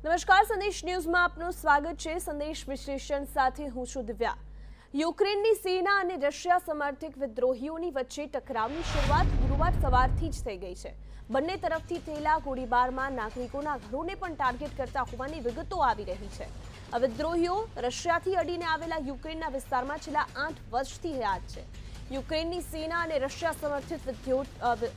નમસ્કાર, સંદેશ ન્યૂઝમાં આપનું સ્વાગત છે। સંદેશ વિશ્લેષણ સાથે હું છું દિવ્યા। યુક્રેનની સેના અને રશિયા સમર્થિત વિદ્રોહીઓની વચ્ચે ટકરાવની શરૂઆત ગુરુવાર સવારથી જ થઈ ગઈ છે। બંને તરફથી થયેલા ગોળીબારમાં નાગરિકોના ઘરોને પણ ટાર્ગેટ કરતા હોવાની વિગતો આવી રહી છે। આ વિદ્રોહીઓ રશિયાથી અડીને આવેલા યુક્રેનના વિસ્તારમાં છેલ્લા 8 વર્ષથી હયાત છે। યુક્રેનની સેના અને રશિયા સમર્થિત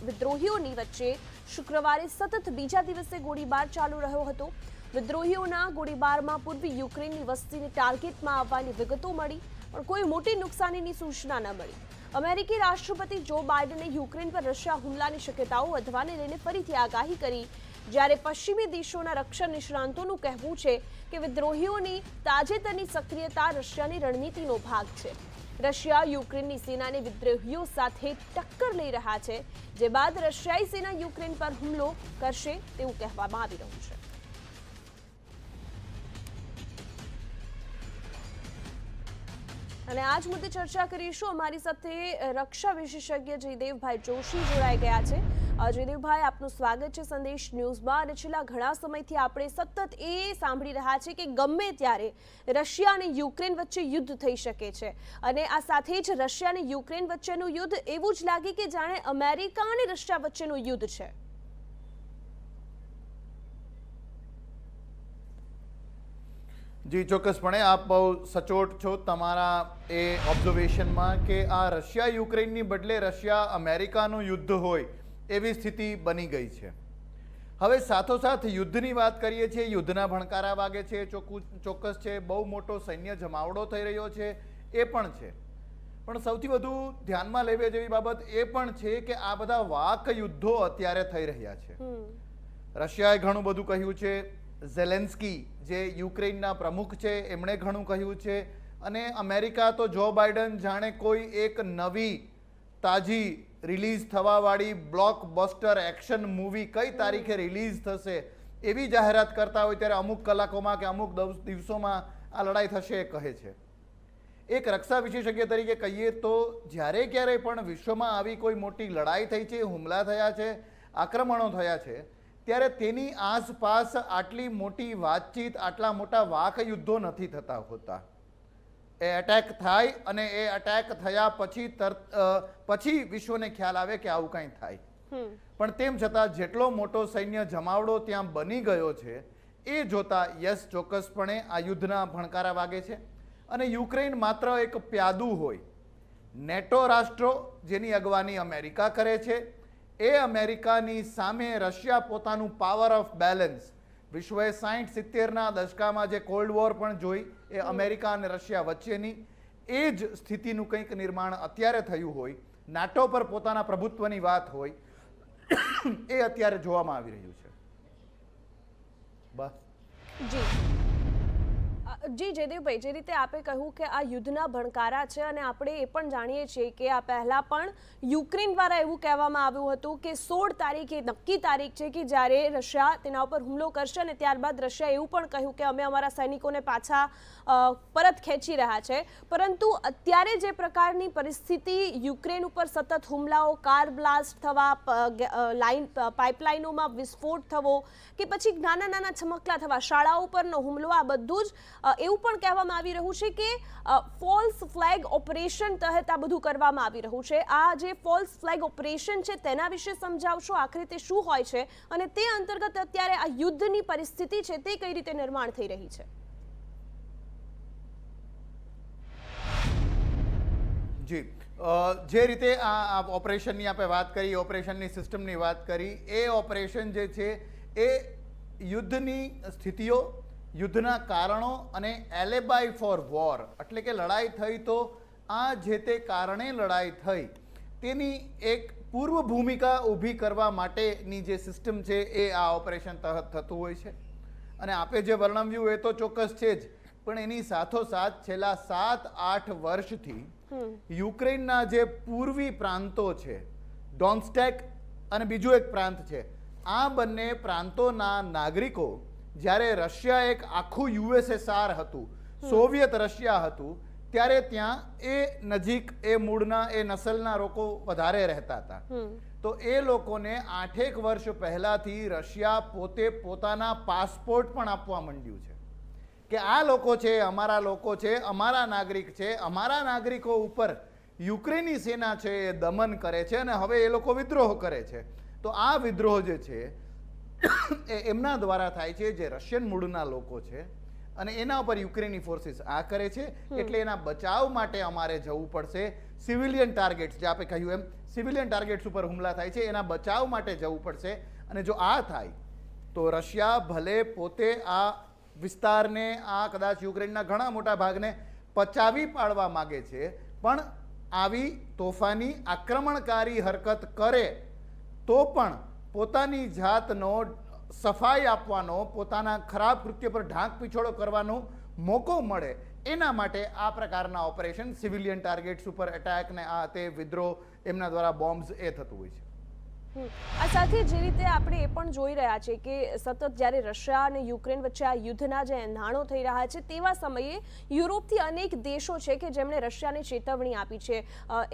વિદ્રોહીઓની વચ્ચે શુક્રવારે સતત બીજા દિવસે ગોળીબાર ચાલુ રહ્યો હતો। વિદ્રોહીઓના ગોળીબારમાં પૂર્વી યુક્રેનની વસ્તીને ટાર્ગેટમાં આવવાની વિગતો મળી, પણ કોઈ મોટી નુકસાનીની સૂચના ન મળી। અમેરિકી રાષ્ટ્રપતિ જો બાઇડને યુક્રેન પર રશિયા હુમલાની શક્યતાઓ વધવાને લઈને ફરીથી આગાહી કરી, જ્યારે પશ્ચિમી દેશોના રક્ષણ નિષ્ણાંતોનું કહેવું છે કે વિદ્રોહીઓની તાજેતરની સક્રિયતા રશિયાની રણનીતિનો ભાગ છે। રશિયા યુક્રેનની સેનાને વિદ્રોહીઓ સાથે ટક્કર લઈ રહ્યા છે, જે બાદ રશિયાઈ સેના યુક્રેન પર હુમલો કરશે તેવું કહેવામાં આવી રહ્યું છે। અને આ જ મુદ્દે ચર્ચા કરીશું। અમારી સાથે રક્ષા વિશેષજ્ઞ જયદેવભાઈ જોશી જોડાઈ ગયા છે। જયદેવભાઈ, આપનું સ્વાગત છે સંદેશ ન્યૂઝમાં। અને છેલ્લા ઘણા સમયથી આપણે સતત એ સાંભળી રહ્યા છે કે ગમે ત્યારે રશિયા અને યુક્રેન વચ્ચે યુદ્ધ થઈ શકે છે, અને આ સાથે જ રશિયા અને યુક્રેન વચ્ચેનું યુદ્ધ એવું જ લાગે કે જાણે અમેરિકા અને રશિયા વચ્ચેનું યુદ્ધ છે। જી ચોક્કસપણે આપ બહુ સચોટ છો તમારા એ ઓબ્ઝર્વેશનમાં કે આ રશિયા યુક્રેનની બદલે રશિયા અમેરિકાનું યુદ્ધ હોય એવી સ્થિતિ બની ગઈ છે। હવે સાથોસાથ યુદ્ધની વાત કરીએ છીએ, યુદ્ધના ભણકારા વાગે છે, ચોક્કસ છે, બહુ મોટો સૈન્ય જમાવડો થઈ રહ્યો છે, એ પણ છે। પણ સૌથી વધુ ધ્યાનમાં લેવા જેવી બાબત એ પણ છે કે આ બધા વાક યુદ્ધો અત્યારે થઈ રહ્યા છે। રશિયાએ ઘણું બધું કહ્યું છે, ઝેલેન્સ્કી જે યુક્રેનના પ્રમુખ છે એમણે ઘણું કહ્યું છે, અને અમેરિકા તો જો બાઇડન જાણે કોઈ એક નવી તાજી રિલીઝ થવાવાળી બ્લોકબસ્ટર એક્શન મૂવી કઈ તારીખે રિલીઝ થશે એવી જાહેરાત કરતા હોય ત્યારે અમુક કલાકોમાં કે અમુક દિવસોમાં આ લડાઈ થશે એ કહે છે। એક રક્ષા વિશેષજ્ઞ તરીકે કહીએ તો જ્યારે ક્યારેય પણ વિશ્વમાં આવી કોઈ મોટી લડાઈ થઈ છે, હુમલા થયા છે, આક્રમણો થયા છે, ત્યારે તેની આસપાસ આટલી મોટી વાતચીત, આટલા મોટા વાક યુદ્ધો નથી થતા હોતા। એ અટેક થાય અને એ અટેક થયા પછી વિશ્વને ખ્યાલ આવે કે આવું કંઈ થાય, પણ તેમ છતાં જેટલો મોટો સૈન્ય જમાવડો ત્યાં બની ગયો છે એ જોતા યસ ચોક્કસપણે આ યુદ્ધના ભણકારા વાગે છે। અને યુક્રેન માત્ર એક પ્યાદું હોય, નેટો રાષ્ટ્રો જેની અગવાની અમેરિકા કરે છે, એ અમેરિકાની સામે રશિયા પોતાનું પાવર ઓફ બેલેન્સ, વિશ્વએ 60-70ના દશકામાં જે કોલ્ડ વોર પણ જોઈ એ અમેરિકા અને રશિયા વચ્ચેની, એ જ સ્થિતિનું કંઈક નિર્માણ અત્યારે થયું હોય, નાટો પર પોતાના પ્રભુત્વની વાત હોય, એ અત્યારે જોવામાં આવી રહ્યું છે। બસ જી જયદેવભાઈ, જે રીતે આપે કહ્યું કે આ યુદ્ધના ભણકારા છે, અને આપણે એ પણ જાણીએ છીએ કે આ પહેલા પણ યુક્રેન દ્વારા એવું કહેવામાં આવ્યું હતું કે 16 તારીખે નક્કી તારીખ છે કે જ્યારે રશિયા તેના ઉપર હુમલો કરશે, અને ત્યારબાદ રશિયાએ એવું પણ કહ્યું કે અમે અમારા સૈનિકોને પાછા પરત ખેંચી રહ્યા છે। પરંતુ અત્યારે જે પ્રકારની પરિસ્થિતિ, યુક્રેન ઉપર સતત હુમલાઓ, કાર બ્લાસ્ટ થવા, પાઇપલાઇનોમાં વિસ્ફોટ થવો, કે પછી નાના નાના છમકલા થવા, શાળાઓ પરનો હુમલો, આ બધું જ એવું પણ કહેવામાં આવી રહ્યું છે કે ફોલ્સ ફ્લેગ ઓપરેશન તહેત આ બધું કરવામાં આવી રહ્યું છે। આ જે ફોલ્સ ફ્લેગ ઓપરેશન છે તેના વિશે સમજાવશો, આખરે તે શું હોય છે, અને તે અંતર્ગત અત્યારે આ યુદ્ધની પરિસ્થિતિ છે તે કઈ રીતે નિર્માણ થઈ રહી છે? જી, જે રીતે આ ઓપરેશનની આપણે વાત કરી, ઓપરેશનની સિસ્ટમની વાત કરી, એ ઓપરેશન જે છે એ યુદ્ધની સ્થિતિઓ, યુદ્ધના કારણો અને એલેબાઈ ફોર વોર, એટલે કે લડાઈ થઈ તો આ જે તે કારણે લડાઈ થઈ તેની એક પૂર્વ ભૂમિકા ઊભી કરવા માટેની જે સિસ્ટમ છે એ આ ઓપરેશન તહત થતું હોય છે। અને આપે જે વર્ણવ્યું એ તો ચોક્કસ છે જ, પણ એની સાથોસાથ છેલ્લા 7-8 વર્ષથી યુક્રેનના જે પૂર્વી પ્રાંતો છે, ડોન્સ્ટેક અને બીજું એક પ્રાંત છે, આ બંને પ્રાંતોના નાગરિકો, જ્યારે રશિયા એક આખું યુએસએસઆર હતું, સોવિયત રશિયા હતું, ત્યારે ત્યાં એ નજીક એ મૂળના એ નસલના લોકો વધારે રહેતા હતા। તો એ લોકોને 8 વર્ષ પહેલાથી રશિયા પોતે પોતાના પાસપોર્ટ પણ આપવા માંડ્યું છે કે આ લોકો છે, અમારા લોકો છે, અમારા નાગરિક છે, અમારા નાગરિકો ઉપર યુક્રેનની સેના છે એ દમન કરે છે અને હવે એ લોકો વિદ્રોહ કરે છે. તો આ વિદ્રોહ જે છે એ એમના દ્વારા થાય છે, જે રશિયન મૂળના લોકો છે, અને એના ઉપર યુક્રેની ફોર્સિસ આ કરે છે. એટલે એના બચાવ માટે અમારે જવું પડશે. સિવિલિયન ટાર્ગેટ્સ, જે આપણે કહ્યું એમ સિવિલિયન ટાર્ગેટ્સ ઉપર હુમલા થાય છે, એના બચાવ માટે જવું પડશે. અને જો આ થાય તો રશિયા ભલે પોતે આ વિસ્તારને, આ કદાચ યુક્રેનના ઘણા મોટા ભાગને પચાવી પાડવા માગે છે, પણ આવી તોફાની આક્રમણકારી હરકત કરે તો પણ પોતાની જાતનો સફાઈ આપવાનો, પોતાના ખરાબ કૃત્ય પર ઢાંક પીછોડો કરવાનો મોકો મળે, એના માટે આ પ્રકારના ઓપરેશન, સિવિલિયન ટાર્ગેટ્સ ઉપર એટેક ને આ તે વિદ્રોહ, એમના દ્વારા બોમ્બ્સ એ થતું હોય છે. આ સાથે જે રીતે આપણે એ પણ જોઈ રહ્યા છે કે સતત જ્યારે રશિયા અને યુક્રેન વચ્ચે આ યુદ્ધના જે એંધાણો થઈ રહ્યા છે, તેવા સમયે યુરોપથી અનેક દેશો છે કે જેમણે રશિયાને ચેતવણી આપી છે.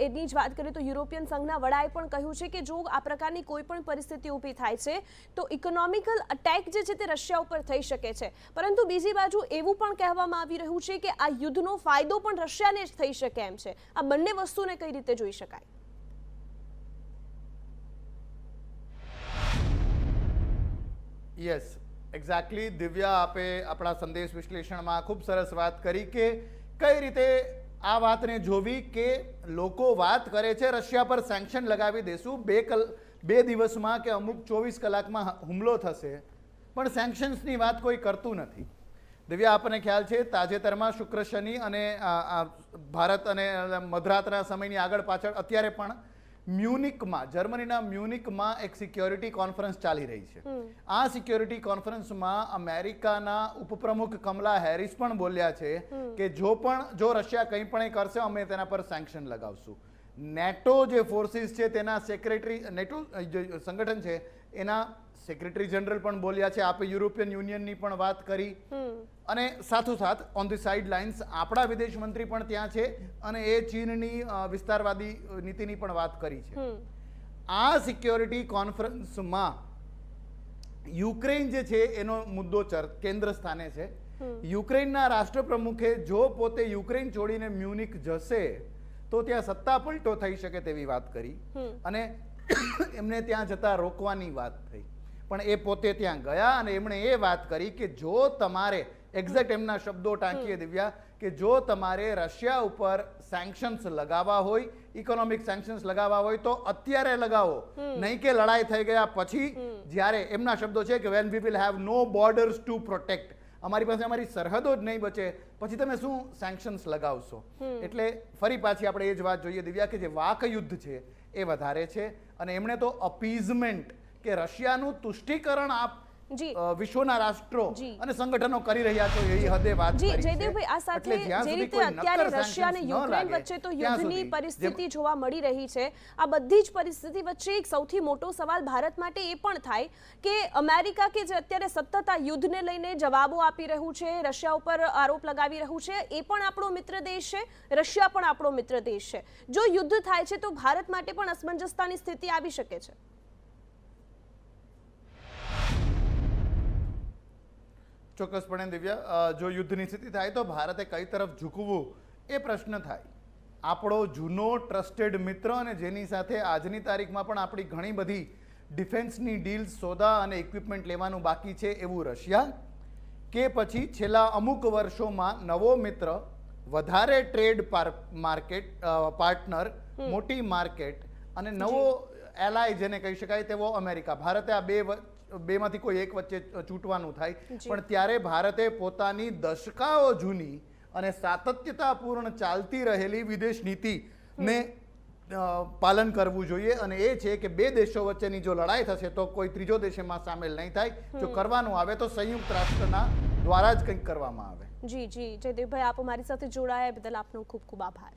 એની જ વાત કરીએ તો યુરોપિયન સંઘના વડાએ પણ કહ્યું છે કે જો આ પ્રકારની કોઈ પણ પરિસ્થિતિ ઊભી થાય છે તો ઇકોનોમિકલ અટેક જે છે તે રશિયા ઉપર થઈ શકે છે. પરંતુ બીજી બાજુ એવું પણ કહેવામાં આવી રહ્યું છે કે આ યુદ્ધનો ફાયદો પણ રશિયાને જ થઈ શકે એમ છે. આ બંને વસ્તુને કઈ રીતે જોઈ શકાય? Yes, exactly. દિવ્યા, આપે આપણા સંદેશ વિશ્લેષણમાં ખૂબ સરસ વાત કરી કે કઈ રીતે આ વાતને જોવી કે લોકો વાત કરે છે રશિયા પર સેન્ક્શન લગાવી દેશું, બે દિવસમાં કે અમુક 24 કલાકમાં હુમલો થશે, પણ સેન્ક્શન્સની વાત કોઈ કરતું નથી. દિવ્યા, આપણને ખ્યાલ છે તાજેતરમાં શુક્ર શનિ અને ભારત અને મધરાતના સમયની આગળ પાછળ અત્યારે પણ મ્યુનિકમાં, જર્મનીના મ્યુનિકમાં એક સિક્યોરિટી કોન્ફરન્સ ચાલી રહી છે. આ સિક્યોરિટી કોન્ફરન્સમાં અમેરિકાના ઉપપ્રમુખ કમલા હેરિસ પણ બોલ્યા છે કે જો રશિયા કંઈ પણ કરશે અમે તેના પર સેન્ક્શન લગાવશું. નેટો જે ફોર્સિસ છે તેના સેક્રેટરી, નેટો સંગઠન છે એના સેક્રેટરી જનરલ પણ બોલ્યા છે. આપે યુરોપિયન યુનિયનની પણ વાત કરી, અને સાથોસાથ ઓન ધી સાઇડ લાઇન્સ આપણા વિદેશ મંત્રી પણ ત્યાં છે અને એ ચીનની વિસ્તારવાદી નીતિની પણ વાત કરી છે. આ સિક્યોરિટી કોન્ફરન્સમાં યુક્રેન જે છે એનો મુદ્દો કેન્દ્ર સ્થાને છે. યુક્રેનના રાષ્ટ્રપ્રમુખે જો પોતે યુક્રેન છોડીને મ્યુનિક જશે તો ત્યાં સત્તા પલટો થઈ શકે તેવી વાત કરી, અને એમને ત્યાં જતા રોકવાની વાત થઈ. પણ એ પોતે ત્યાં ગયા અને એમણે એ વાત કરી કે જો તમારે, એક્ઝેક્ટ એમના શબ્દો ટાંકીએ દિવ્યા, કે જો તમારે રશિયા ઉપર સેન્ક્શન્સ લગાવવા હોય, ઇકોનોમિક સેન્ક્શન્સ લગાવવા હોય તો અત્યારે લગાવો, નહીં કે લડાઈ થઈ ગયા પછી, જ્યારે એમના શબ્દો છે કે when we will have no borders to protect, અમારી પાસે અમારી સરહદો જ નહીં બચે પછી તમે શું સેન્ક્શન્સ લગાવશો. એટલે ફરી પાછી આપણે એ જ વાત જોઈએ દિવ્યા કે જે વાક યુદ્ધ છે એ વધારે છે, અને એમણે તો અપીઝમેન્ટ કે રશિયાનું તુષ્ટિકરણ આપ વિશ્વના રાષ્ટ્રો અને સંગઠનો કરી રહ્યા છો એ હદે વાત કરી છે. જયદેવભાઈ, આ સાથે જે રીતે અત્યારે રશિયા અને યુક્રેન વચ્ચે તો યુદ્ધની પરિસ્થિતિ જોવા મળી રહી છે, આ બધી જ પરિસ્થિતિ વચ્ચે એક સૌથી મોટો સવાલ ભારત માટે એ પણ થાય કે અમેરિકા કે જે અત્યારે સતત આ યુદ્ધને લઈને જવાબો આપી રહ્યું છે, રશિયા ઉપર આરોપ લગાવી રહ્યું છે, એ પણ આપણો મિત્ર દેશ છે, રશિયા પણ આપણો મિત્ર દેશ છે. જો યુદ્ધ થાય છે તો ભારત માટે પણ અસમંજસતાની સ્થિતિ આવી શકે છે. ચોક્કસપણે દિવ્યા, જો યુદ્ધની સ્થિતિ થાય તો ભારતે કઈ તરફ ઝૂકવું એ પ્રશ્ન થાય. આપણો જૂનો ટ્રસ્ટેડ મિત્ર અને જેની સાથે આજની તારીખમાં પણ આપણી ઘણી બધી ડિફેન્સની ડીલ્સ, સોદા અને ઇક્વિપમેન્ટ લેવાનું બાકી છે એવું રશિયા, કે પછી છેલ્લા અમુક વર્ષોમાં નવો મિત્ર, વધારે ટ્રેડ પાર્ટનર, મોટી માર્કેટ અને નવો એલાય જેને કહી શકાય તેવો અમેરિકા. ભારતે આ બેમાંથી કોઈ એક વચ્ચે છૂટવાનું થાય, પણ ત્યારે ભારતે પોતાની દશકાઓ જૂની અને સાતત્યતાપૂર્ણ ચાલતી રહેલી વિદેશ નીતિને પાલન કરવું જોઈએ, અને એ છે કે બે દેશો વચ્ચેની જો લડાઈ થશે તો કોઈ ત્રીજો દેશ એમાં સામેલ નહીં થાય. જો કરવાનું આવે તો સંયુક્ત રાષ્ટ્રના દ્વારા જ કંઈક કરવામાં આવે. જી જયદેવભાઈ, આપ અમારી સાથે જોડાયા બદલ આપનો ખૂબ ખૂબ આભાર.